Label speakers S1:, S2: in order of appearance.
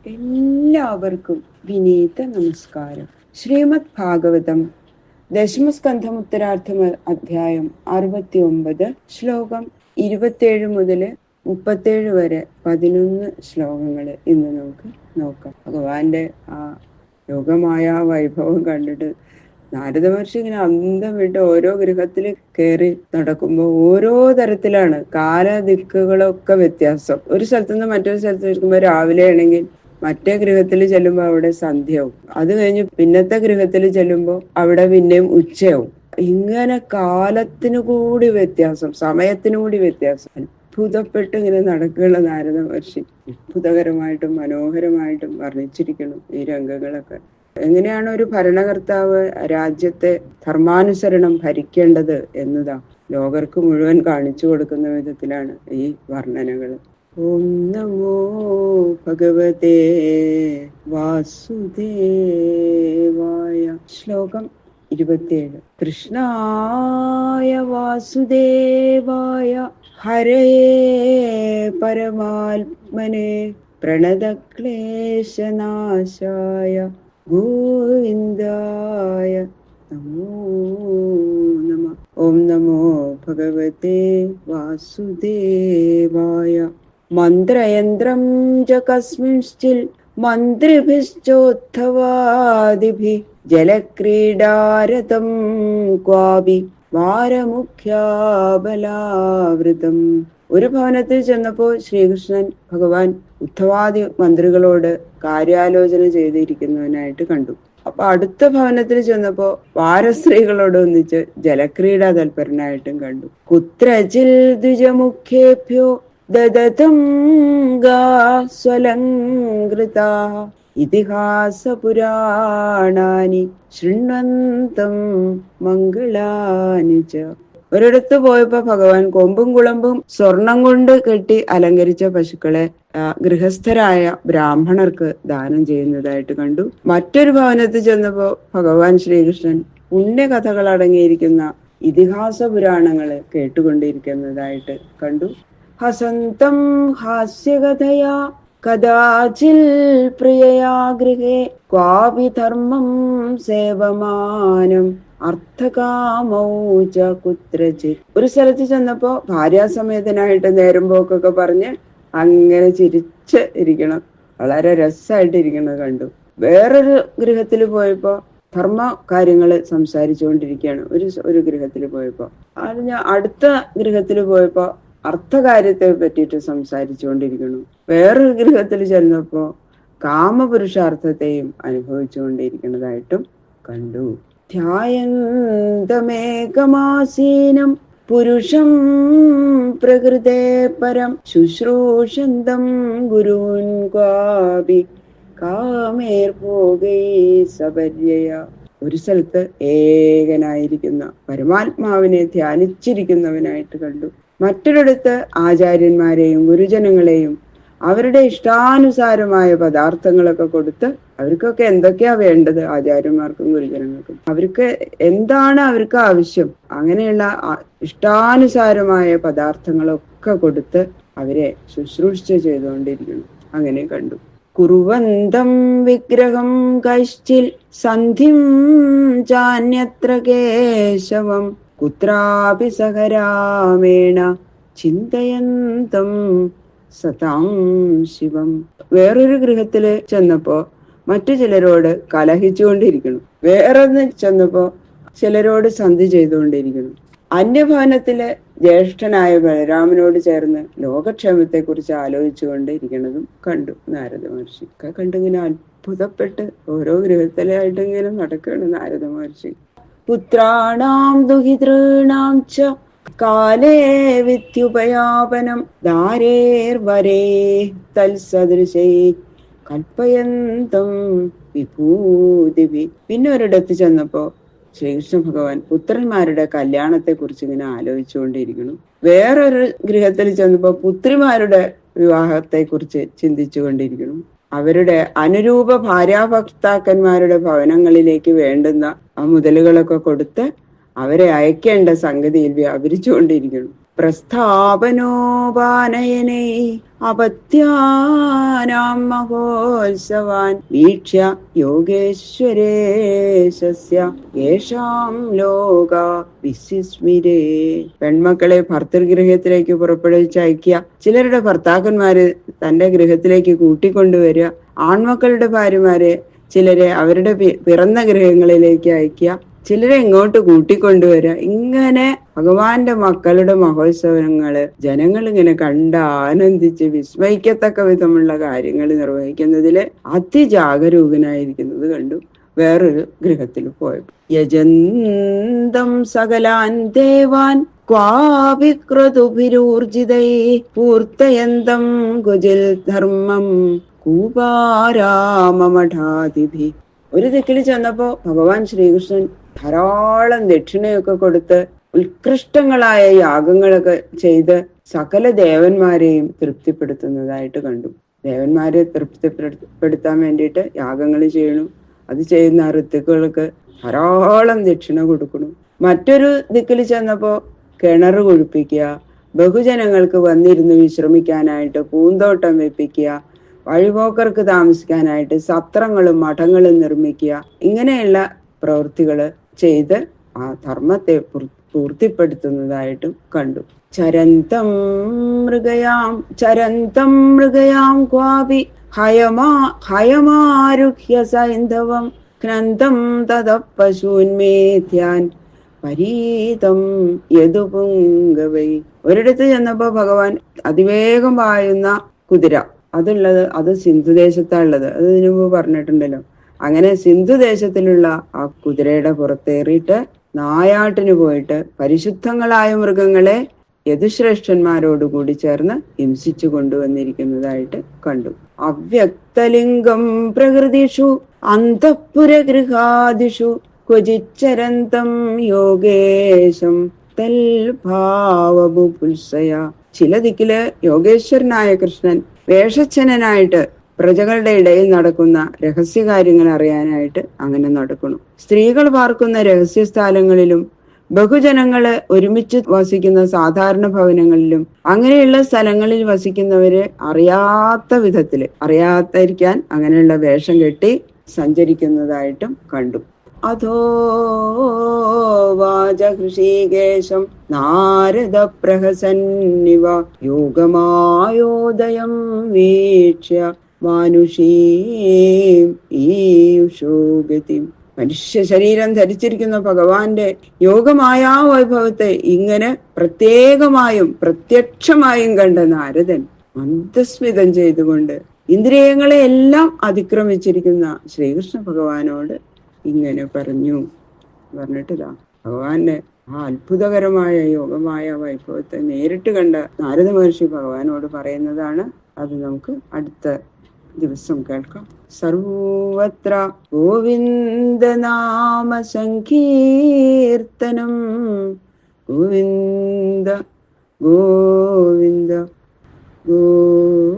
S1: എല്ലാവർക്കും വിനീത നമസ്കാരം. ശ്രീമദ് ഭാഗവതം ദശമസ്കന്ധം ഉത്തരാർത്ഥം അധ്യായം 69 ശ്ലോകം 27 മുതൽ 37 വരെ 11 ശ്ലോകങ്ങൾ ഇന്ന് നമുക്ക് നോക്കാം. ഭഗവാന്റെ ആ യോഗമായ വൈഭവം കണ്ടിട്ട് നാരദ മഹർഷി ഇങ്ങനെ അന്തം വിട്ട് ഓരോ ഗൃഹത്തിൽ കയറി നടക്കുമ്പോൾ ഓരോ തരത്തിലാണ് കാലദിക്കുകളൊക്കെ വ്യത്യാസം. ഒരു സ്ഥലത്തുനിന്ന് മറ്റൊരു സ്ഥലത്ത് നിൽക്കുമ്പോൾ രാവിലെ ആണെങ്കിൽ മറ്റേ ഗൃഹത്തിൽ ചെല്ലുമ്പോൾ അവിടെ സന്ധ്യയാവും. അത് കഴിഞ്ഞ് പിന്നത്തെ ഗൃഹത്തിൽ ചെല്ലുമ്പോൾ അവിടെ പിന്നെയും ഉച്ചയാവും. ഇങ്ങനെ കാലത്തിനു കൂടി വ്യത്യാസം, സമയത്തിനു കൂടി വ്യത്യാസം. അത്ഭുതപ്പെട്ട് ഇങ്ങനെ നടക്കുകയുള്ള നാരദ മഹർഷി അത്ഭുതകരമായിട്ടും മനോഹരമായിട്ടും വർണ്ണിച്ചിരിക്കണം ഈ രംഗങ്ങളൊക്കെ. എങ്ങനെയാണ് ഒരു ഭരണകർത്താവ് രാജ്യത്തെ ധർമാനുസരണം ഭരിക്കേണ്ടത് എന്നതാ ലോകർക്ക് മുഴുവൻ കാണിച്ചു കൊടുക്കുന്ന വിധത്തിലാണ് ഈ വർണ്ണനകൾ. ഓം നമോ ഭഗവതേ വാസുദേവായ. ശ്ലോകം 27. കൃഷ്ണായ വാസുദേവായ ഹരയേ പരമാത്മനെ പ്രണതക്ലേശനാശായ ഗോവിന്ദായ നമോ നമഃ. ഓം നമോ ഭഗവതേ വാസുദേവായ. മന്ത്രയന്ത്രം ച കസ്മിൻശ്ചിൽ മന്ത്രിഭിശ്ചോത്ഥവാദിഭിഃ ജലക്രീഡാരതം ക്വാപി വാരമുഖ്യാബലാവൃതം. ഒരു ഭവനത്തിൽ ചെന്നപ്പോൾ ശ്രീകൃഷ്ണൻ ഭഗവാൻ ഉദ്ധവാദി മന്ത്രികളോട് കാര്യാലോചന ചെയ്തിരിക്കുന്നവനായിട്ട് കണ്ടു. അപ്പൊ അടുത്ത ഭവനത്തിൽ ചെന്നപ്പോ വാരസ്ത്രീകളോട് ഒന്നിച്ച് ജലക്രീഡാ തൽപരനായിട്ടും കണ്ടു. കുത്രചിൽ ദ്വിജമുഖേഭ്യോ ദദതം സ്വലംകൃതാ ഇതിഹാസ പുരാണാനി ശൃണ്വന്തം മംഗളാനി ച. ഒരിടത്ത് പോയപ്പോ ഭഗവാൻ കൊമ്പും കുളമ്പും സ്വർണം കൊണ്ട് കെട്ടി അലങ്കരിച്ച പശുക്കളെ ഗൃഹസ്ഥരായ ബ്രാഹ്മണർക്ക് ദാനം ചെയ്യുന്നതായിട്ട് കണ്ടു. മറ്റൊരു ഭവനത്തിൽ ചെന്നപ്പോ ഭഗവാൻ ശ്രീകൃഷ്ണൻ പുണ്യകഥകൾ അടങ്ങിയിരിക്കുന്ന ഇതിഹാസ പുരാണങ്ങള് കേട്ടുകൊണ്ടിരിക്കുന്നതായിട്ട് കണ്ടു. ഹസന്തം ഹാസ്യകഥയാ കദാചിൽ പ്രിയയാ ഗൃഹേ ക്വാപി ധർമ്മം സേവമാനം അർത്ഥകാമൗച കുത്രചിത്. ഒരു സ്ഥലത്ത് ചെന്നപ്പോ ഭാര്യാസമേതനായിട്ട് നേരം പോക്കൊക്കെ പറഞ്ഞ് അങ്ങനെ ചിരിച്ച് ഇരിക്കണം, വളരെ രസമായിട്ട് ഇരിക്കുന്നത് കണ്ടു. വേറൊരു ഗൃഹത്തിൽ പോയപ്പോ ധർമ്മ കാര്യങ്ങള് സംസാരിച്ചുകൊണ്ടിരിക്കുകയാണ്. ഒരു ഗൃഹത്തിൽ പോയപ്പോ അടുത്ത ഗൃഹത്തിൽ പോയപ്പോ അർത്ഥകാര്യത്തെ പറ്റിയിട്ട് സംസാരിച്ചുകൊണ്ടിരിക്കുന്നു. വേറൊരു ഗൃഹത്തിൽ ചെന്നപ്പോ കാമപുരുഷാർത്ഥത്തെയും അനുഭവിച്ചുകൊണ്ടിരിക്കുന്നതായിട്ടും കണ്ടു. ധ്യായന്തമേകമാസീനം പുരുഷം പ്രകൃതേ പരം ശുശ്രൂഷന്തം ഗുരുൻ ക്വാപി കാമേർഭോഗൈ സപര്യയ. ഒരു സ്ഥലത്ത് ഏകനായിരിക്കുന്ന പരമാത്മാവിനെ ധ്യാനിച്ചിരിക്കുന്നവനായിട്ട് കണ്ടു. മറ്റൊരിടത്ത് ആചാര്യന്മാരെയും ഗുരുജനങ്ങളെയും അവരുടെ ഇഷ്ടാനുസാരമായ പദാർത്ഥങ്ങളൊക്കെ കൊടുത്ത് അവർക്കൊക്കെ എന്തൊക്കെയാ വേണ്ടത്, ആചാര്യന്മാർക്കും ഗുരുജനങ്ങൾക്കും അവർക്ക് എന്താണ് അവർക്ക് ആവശ്യം, അങ്ങനെയുള്ള ഇഷ്ടാനുസാരമായ പദാർത്ഥങ്ങളൊക്കെ കൊടുത്ത് അവരെ ശുശ്രൂഷ ചെയ്തുകൊണ്ടിരിക്കുന്നു. അങ്ങനെ കണ്ടു. കുറുവന്തം വിഗ്രഹം കൈശ്ചിൽ സന്ധിം ചാന്യത്ര കേശവം കുത്രാപി സഹരാമേണ ചിന്തയന്തം സതാം ശിവം. വേറൊരു ഗൃഹത്തില് ചെന്നപ്പോ മറ്റു ചിലരോട് കലഹിച്ചുകൊണ്ടിരിക്കുന്നു. വേറൊന്ന് ചെന്നപ്പോ ചിലരോട് സന്ധി ചെയ്തുകൊണ്ടിരിക്കുന്നു. അന്യഭവനത്തിലെ ജ്യേഷ്ഠനായ ബലരാമനോട് ചേർന്ന് ലോകക്ഷേമത്തെ കുറിച്ച് ആലോചിച്ചുകൊണ്ടിരിക്കുന്നതും കണ്ടു നാരദ മഹർഷി. ഒക്കെ കണ്ടിങ്ങനെ അത്ഭുതപ്പെട്ട് ഓരോ ഗൃഹത്തിലായിട്ടെങ്കിലും നടക്കുകയാണ് നാരദ മഹർഷി. പുത്രാണാം ദുഹിതൃണാം ച കാലേ വിദ്യുപയാപനം ദാരേർവരേ തൽസദൃശൈ കൽപ്പയന്തം വിഭൂതിഭി. പിന്നെ ഒരിടത്ത് ചെന്നപ്പോ ശ്രീകൃഷ്ണ ഭഗവാൻ പുത്രന്മാരുടെ കല്യാണത്തെ കുറിച്ച് ഇങ്ങനെ ആലോചിച്ചുകൊണ്ടിരിക്കുന്നു. വേറൊരു ഗൃഹത്തിൽ ചെന്നപ്പോ പുത്രിമാരുടെ വിവാഹത്തെ കുറിച്ച് ചിന്തിച്ചു കൊണ്ടിരിക്കുന്നു. അവരുടെ അനുരൂപ ഭാര്യാഭർത്താക്കന്മാരുടെ ഭവനങ്ങളിലേക്ക് വേണ്ടുന്ന ആ മുതലുകളൊക്കെ കൊടുത്ത് അവരെ അയക്കേണ്ട സംഗതിയിൽ വ്യാപരിച്ചുകൊണ്ടിരിക്കുന്നു. പ്രസ്ഥാപനോപാനയനൈ അപത്യാനാം മഹോത്സവാൻ വീക്ഷ്യ യോഗേശ്വരേശസ്യ യേഷാം ലോക വിസ്മിരേ. പെൺമക്കളെ ഭർതൃഗൃഹത്തിലേക്ക് പുറപ്പെടുവിച്ചയക്കുക, ചിലരുടെ ഭർത്താക്കന്മാര് തന്റെ ഗൃഹത്തിലേക്ക് കൂട്ടിക്കൊണ്ടുവരിക, ആൺമക്കളുടെ ഭാര്യമാരെ ചിലരെ അവരുടെ പിറന്ന ഗൃഹങ്ങളിലേക്ക് അയക്കുക, ചിലരെ ഇങ്ങോട്ട് കൂട്ടിക്കൊണ്ടുവരിക. ഇങ്ങനെ ഭഗവാന്റെ മക്കളുടെ മഹോത്സവങ്ങള് ജനങ്ങൾ ഇങ്ങനെ കണ്ട് ആനന്ദിച്ച് വിസ്മയിക്കത്തക്ക വിധമുള്ള കാര്യങ്ങൾ നിർവഹിക്കുന്നതില് അതിജാഗരൂകനായിരിക്കുന്നത് കണ്ടു. വേറൊരു ഗൃഹത്തിൽ പോയപ്പോ യജന്തം സകലാൻ ദേവാൻ ക്വാപി ക്രതുഭിരൂർജിതൈ പൂർത്തയന്തം കുജിൽ ധർമ്മം കൂപാരാമഠാതിഭി. ഒരു ദിക്കിൽ ചെന്നപ്പോ ഭഗവാൻ ശ്രീകൃഷ്ണൻ ധാരാളം ദക്ഷിണയൊക്കെ കൊടുത്ത് ഉത്കൃഷ്ടങ്ങളായ യാഗങ്ങളൊക്കെ ചെയ്ത് സകല ദേവന്മാരെയും തൃപ്തിപ്പെടുത്തുന്നതായിട്ട് കണ്ടു. ദേവന്മാരെ തൃപ്തിപ്പെടുത്താൻ വേണ്ടിയിട്ട് യാഗങ്ങൾ ചെയ്യണു. അത് ചെയ്യുന്ന ഋത്തുക്കൾക്ക് ധാരാളം ദക്ഷിണ കൊടുക്കണം. മറ്റൊരു ദിക്കിൽ ചെന്നപ്പോ കിണറ് കുഴിപ്പിക്കുക, ബഹുജനങ്ങൾക്ക് വന്നിരുന്ന് വിശ്രമിക്കാനായിട്ട് പൂന്തോട്ടം വെപ്പിക്കുക, വഴിപോക്കർക്ക് താമസിക്കാനായിട്ട് സത്രങ്ങളും മഠങ്ങളും നിർമ്മിക്കുക, ഇങ്ങനെയുള്ള പ്രവൃത്തികള് ചെയ്ത് ആ ധർമ്മത്തെ പൂർത്തിപ്പെടുത്തുന്നതായിട്ടും കണ്ടു. ചരന്തം മൃഗയാം ക്വാപി ഹയമാരുഹ്യ സൈന്ധവം ക്നന്ദം തത പശൂന്മേധ്യാൻ പരീതം യദുപുംഗവൈ. ഒരിടത്ത് ചെന്നപ്പോ ഭഗവാൻ അതിവേഗം പായുന്ന കുതിര, അത് സിന്ധുദേശത്താണുള്ളത്. അത് ഇതിനു മുമ്പ് പറഞ്ഞിട്ടുണ്ടല്ലോ. അങ്ങനെ സിന്ധുദേശത്തിലുള്ള ആ കുതിരയുടെ പുറത്തേറിയിട്ട് നായാട്ടിന് പോയിട്ട് പരിശുദ്ധങ്ങളായ മൃഗങ്ങളെ യദുശ്രേഷ്ഠന്മാരോടുകൂടി ചേർന്ന് ഹിംസിച്ചു കൊണ്ടുവന്നിരിക്കുന്നതായിട്ട് കണ്ടു. അവ്യക്തലിംഗം പ്രകൃതിഷു അന്തഃപുരഗൃഹാദിഷു ക്വചിച്ചരന്തം യോഗേശം തൽഭാവബുപുത്സയ. ചില ദിക്കില് യോഗേശ്വരനായ കൃഷ്ണൻ വേഷച്ഛനായിട്ട് പ്രജകളുടെ ഇടയിൽ നടക്കുന്ന രഹസ്യകാര്യങ്ങൾ അറിയാനായിട്ട് അങ്ങനെ നടക്കുന്നു. സ്ത്രീകൾ പാർക്കുന്ന രഹസ്യസ്ഥാനങ്ങളിലും ബഹുജനങ്ങള് ഒരുമിച്ച് വസിക്കുന്ന സാധാരണ ഭവനങ്ങളിലും അങ്ങനെയുള്ള സ്ഥലങ്ങളിൽ വസിക്കുന്നവര് അറിയാതിരിക്കാൻ അങ്ങനെയുള്ള വേഷം കെട്ടി സഞ്ചരിക്കുന്നതായിട്ടും കണ്ടു. അധോ വാച ഹൃഷീകേശം നാരദ പ്രഹസന്നിവ യോഗമായോദയം വീക്ഷ്യ മാനുഷീം ഈയുഷോഗതിം. മനുഷ്യ ശരീരം ധരിച്ചിരിക്കുന്ന ഭഗവാന്റെ യോഗമായാ വൈഭവത്തെ ഇങ്ങനെ പ്രത്യേകമായും പ്രത്യക്ഷമായും കണ്ട നാരദൻ മന്ദസ്മിതം ചെയ്തുകൊണ്ട് ഇന്ദ്രിയങ്ങളെ എല്ലാം അതിക്രമിച്ചിരിക്കുന്ന ശ്രീകൃഷ്ണ ഭഗവാനോട് ഇങ്ങനെ പറഞ്ഞിട്ടിതാ ഭഗവാന്റെ ആ അത്ഭുതകരമായ യോഗമായ വൈഭവത്തെ നേരിട്ട് കണ്ട നാരദ മഹർഷി ഭഗവാനോട് പറയുന്നതാണ്. അത് നമുക്ക് അടുത്ത ദിവസം കേൾക്കാം. സർവത്ര ഗോവിന്ദ നാമ സങ്കീർത്തനം. ഗോവിന്ദ ഗോവിന്ദ ഗോവിന്ദ.